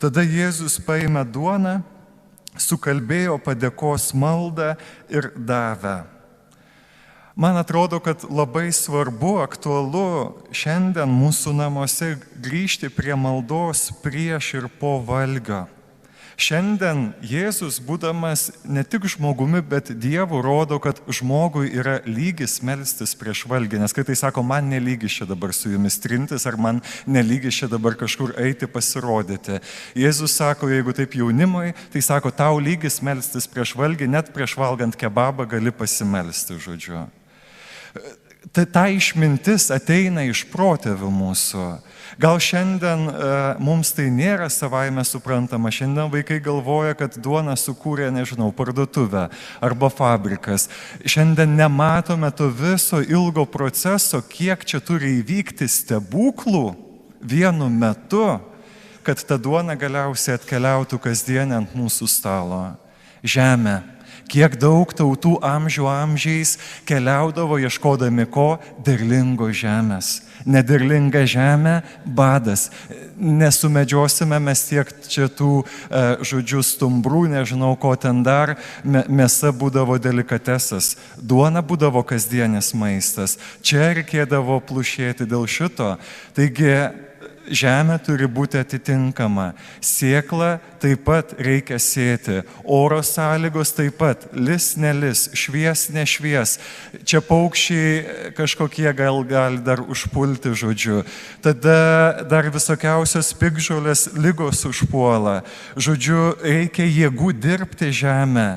Tada Jėzus paėmė duoną, sukalbėjo padėkos maldą ir davė. Man atrodo, kad labai svarbu, aktualu šiandien mūsų namuose grįžti prie maldos prieš ir po valgio. Šiandien Jėzus, būdamas ne tik žmogumi, bet Dievu, rodo, kad žmogui yra lygis melstis prieš valgį. Nes kai tai sako, man nelygis čia dabar su jumis trintis, ar man nelygis čia dabar kažkur eiti pasirodyti. Jėzus sako, jeigu taip jaunimui, tai sako, tau lygis melstis prieš valgį, net prieš valgant kebabą gali pasimelsti, žodžiu. Ta išmintis ateina iš protėvių mūsų. Gal šiandien mums tai nėra savaime suprantama. Šiandien vaikai galvoja, kad duoną sukūrė, parduotuvė arba fabrikas. Šiandien nematome to viso ilgo proceso, kiek čia turi įvykti stebuklų vienu metu, kad ta duona galiausiai atkeliautų kasdien ant mūsų stalo. Žemė. Kiek daug tautų amžių amžiais keliaudavo ieškodami ko? Derlingo žemės. Nederlinga žemė – badas. Nesumedžiosime mes tiek čia tų, stumbrų, nežinau ko ten dar. Mėsa būdavo delikatesas. Duona būdavo kasdienis maistas. Čia reikėdavo plušėti dėl šito. Taigi, žemė turi būti atitinkama. Sėklą taip pat reikia sėti. Oro sąlygos taip pat. Lis nelis, švies nešvies. Čia paukščiai kažkokie gali dar užpulti, žodžiu. Tada dar visokiausios piktžolės ligos užpuola. Žodžiu, reikia jėgų dirbti žemę.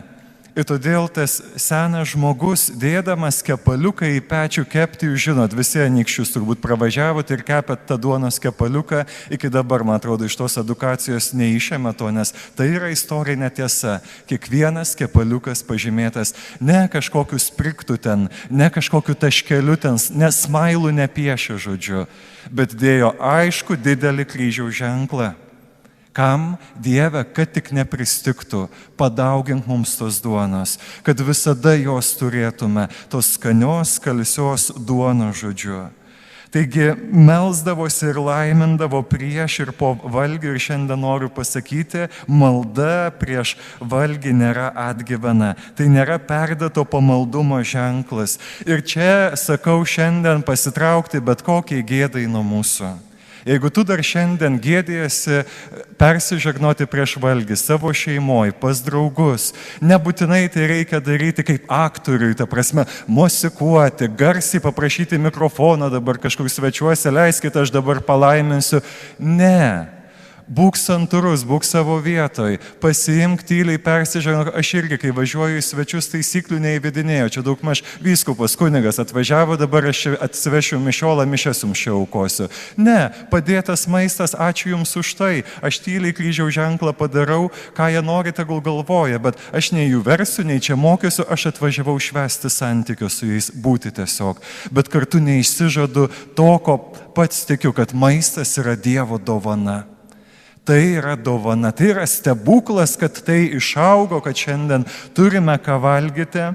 Ir todėl tas senas žmogus, dėdamas kepaliuką į pečių kepti, jūs žinot, visi anykščius turbūt pravažiavot ir kepėt tą duonos kepaliuką, iki dabar, man atrodo, iš tos edukacijos neišėmė to, nes tai yra istorinė tiesa. Kiekvienas kepaliukas pažymėtas ne kažkokiu spriktu ten, ne kažkokiu taškeliu ten, ne smailų nepiešė, žodžiu, bet dėjo aišku didelį kryžiaus ženklą. Kam? Dieve, kad tik nepristiktų, padaugink mums tos duonos, kad visada jos turėtume, tos skanios, skalsios duonos, žodžiu. Taigi, melsdavosi ir laimindavo prieš ir po valgį ir šiandien noriu pasakyti, malda prieš valgį nėra atgyvena. Tai nėra perdėto pamaldumo ženklas. Ir čia, sakau, šiandien pasitraukti bet kokiai gėdai nuo mūsų. Jeigu tu dar šiandien gėdėjasi persižegnoti prieš valgį savo šeimoje, pas draugus, nebūtinai tai reikia daryti kaip aktoriui, ta prasme, mosikuoti, garsiai paprašyti mikrofono dabar kažkur svečiuose, leiskite, aš dabar palaiminsiu. Ne. Būk santūrus, būk savo vietoj, pasiimk tyliai, persižegnok. Aš irgi, kai važiuoju į svečius, taisyklių neįvedinėjau. Čia daugmaž vyskupas kunigas atvažiavo, dabar aš atsivešiu mišiolą, mišias jums čia aukosiu. Ne, padėtas maistas, ačiū jums už tai. Aš tyliai kryžiaus ženklą padarau, ką jie nori, tegul galvoja, bet aš nei jų versiu, nei čia mokysiu, aš atvažiavau švęsti santykius su jais, būti tiesiog. Bet kartu neišsižadu to, ko pats tikiu, kad maistas yra Dievo dovana. Tai yra dovana, tai yra stebuklas, kad tai išaugo, kad šiandien turime ką valgyti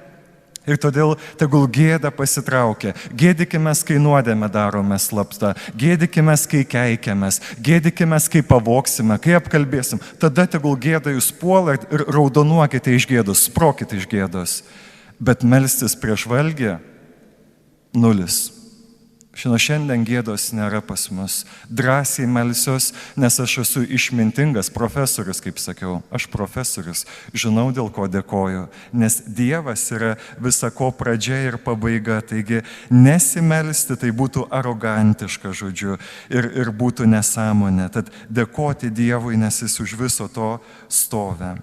ir todėl tegul gėda pasitraukia. Gėdikimės, kai nuodėmę darome slapta, gėdikimės, kai keikiamės, gėdikimės, kai pavoksime, kai apkalbėsim. Tada tegul gėda jūs puola ir raudonuokite iš gėdos, sprokite iš gėdos. Bet melstis prieš valgį - 0. Šiandien gėdos nėra pas mus. Drąsiai melsiuos, nes aš esu išmintingas profesorius, kaip sakiau. Aš profesorius, žinau, dėl ko dėkoju. Nes Dievas yra visako pradžia ir pabaiga. Taigi nesimelsti tai būtų arogantiška, žodžiu, ir būtų nesąmonė. Tad dėkoti Dievui, nes jis už viso to stovi.